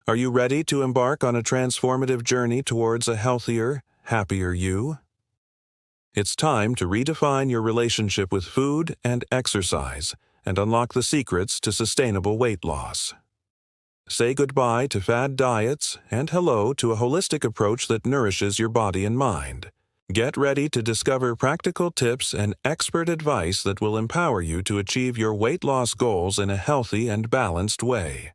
Are you ready to embark on a transformative journey towards a healthier, happier you? It's time to redefine your relationship with food and exercise and unlock the secrets to sustainable weight loss. Say goodbye to fad diets and hello to a holistic approach that nourishes your body and mind. Get ready to discover practical tips and expert advice that will empower you to achieve your weight loss goals in a healthy and balanced way.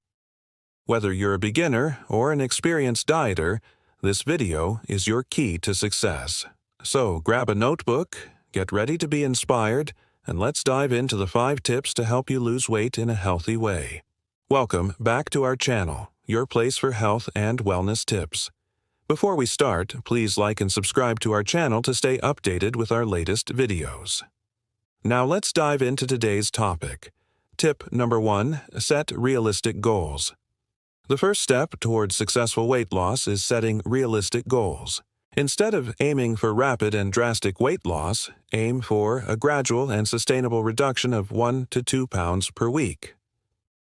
Whether you're a beginner or an experienced dieter, this video is your key to success. So grab a notebook, get ready to be inspired, and let's dive into the 5 tips to help you lose weight in a healthy way. Welcome back to our channel, your place for health and wellness tips. Before we start, please like and subscribe to our channel to stay updated with our latest videos. Now let's dive into today's topic. Tip number 1, set realistic goals. The first step towards successful weight loss is setting realistic goals. Instead of aiming for rapid and drastic weight loss, aim for a gradual and sustainable reduction of 1 to 2 pounds per week.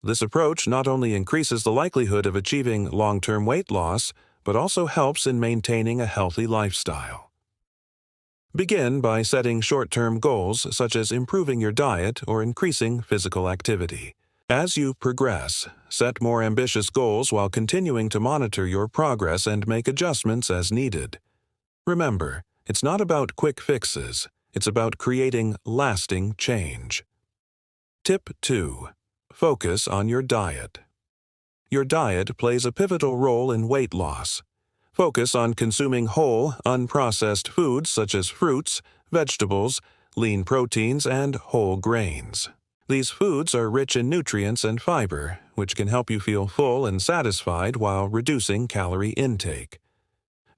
This approach not only increases the likelihood of achieving long-term weight loss, but also helps in maintaining a healthy lifestyle. Begin by setting short-term goals such as improving your diet or increasing physical activity. As you progress, set more ambitious goals while continuing to monitor your progress and make adjustments as needed. Remember, it's not about quick fixes, it's about creating lasting change. Tip 2. Focus on your diet. Your diet plays a pivotal role in weight loss. Focus on consuming whole, unprocessed foods such as fruits, vegetables, lean proteins, and whole grains. These foods are rich in nutrients and fiber, which can help you feel full and satisfied while reducing calorie intake.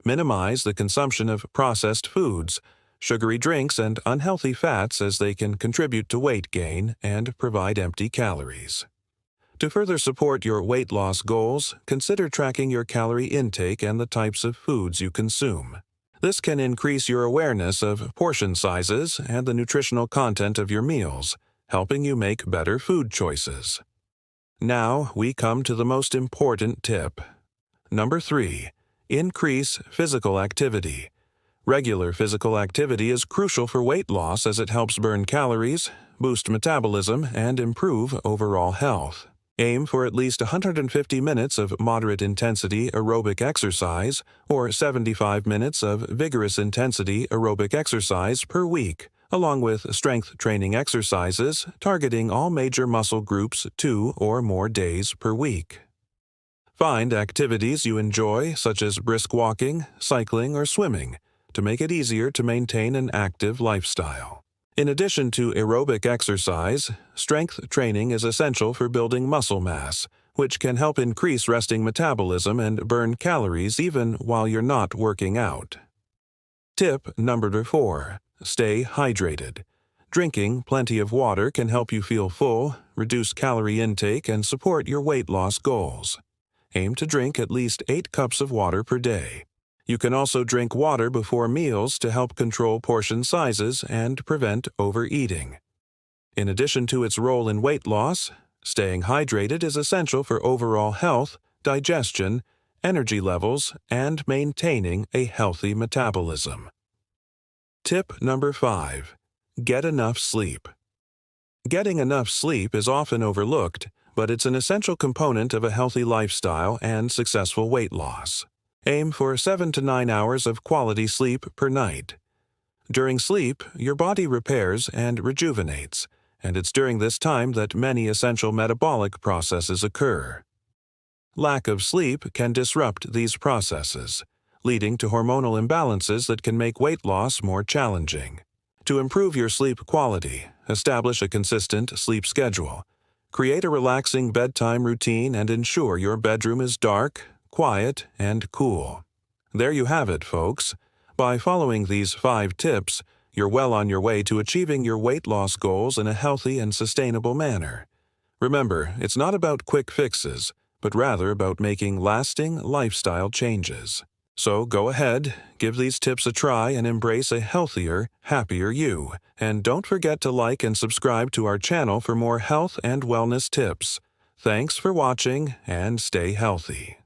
Minimize the consumption of processed foods, sugary drinks, and unhealthy fats as they can contribute to weight gain and provide empty calories. To further support your weight loss goals, consider tracking your calorie intake and the types of foods you consume. This can increase your awareness of portion sizes and the nutritional content of your meals, helping you make better food choices. Now we come to the most important tip. Number 3. Increase physical activity. Regular physical activity is crucial for weight loss as it helps burn calories, boost metabolism, and improve overall health. Aim for at least 150 minutes of moderate-intensity aerobic exercise or 75 minutes of vigorous-intensity aerobic exercise per week, along with strength training exercises targeting all major muscle groups 2 or more days per week. Find activities you enjoy, such as brisk walking, cycling, or swimming, to make it easier to maintain an active lifestyle. In addition to aerobic exercise, strength training is essential for building muscle mass, which can help increase resting metabolism and burn calories even while you're not working out. Tip number 4. Stay hydrated. Drinking plenty of water can help you feel full, reduce calorie intake, and support your weight loss goals. Aim to drink at least 8 cups of water per day. You can also drink water before meals to help control portion sizes and prevent overeating. In addition to its role in weight loss, staying hydrated is essential for overall health, digestion, energy levels, and maintaining a healthy metabolism. Tip number 5. Get enough sleep. Getting enough sleep is often overlooked, but it's an essential component of a healthy lifestyle and successful weight loss. Aim for 7 to 9 hours of quality sleep per night. During sleep, your body repairs and rejuvenates, and it's during this time that many essential metabolic processes occur. Lack of sleep can disrupt these processes, leading to hormonal imbalances that can make weight loss more challenging. To improve your sleep quality, establish a consistent sleep schedule. Create a relaxing bedtime routine and ensure your bedroom is dark, quiet, and cool. There you have it, folks. By following these 5 tips, you're well on your way to achieving your weight loss goals in a healthy and sustainable manner. Remember, it's not about quick fixes, but rather about making lasting lifestyle changes. So go ahead, give these tips a try and embrace a healthier, happier you. And don't forget to like and subscribe to our channel for more health and wellness tips. Thanks for watching and stay healthy.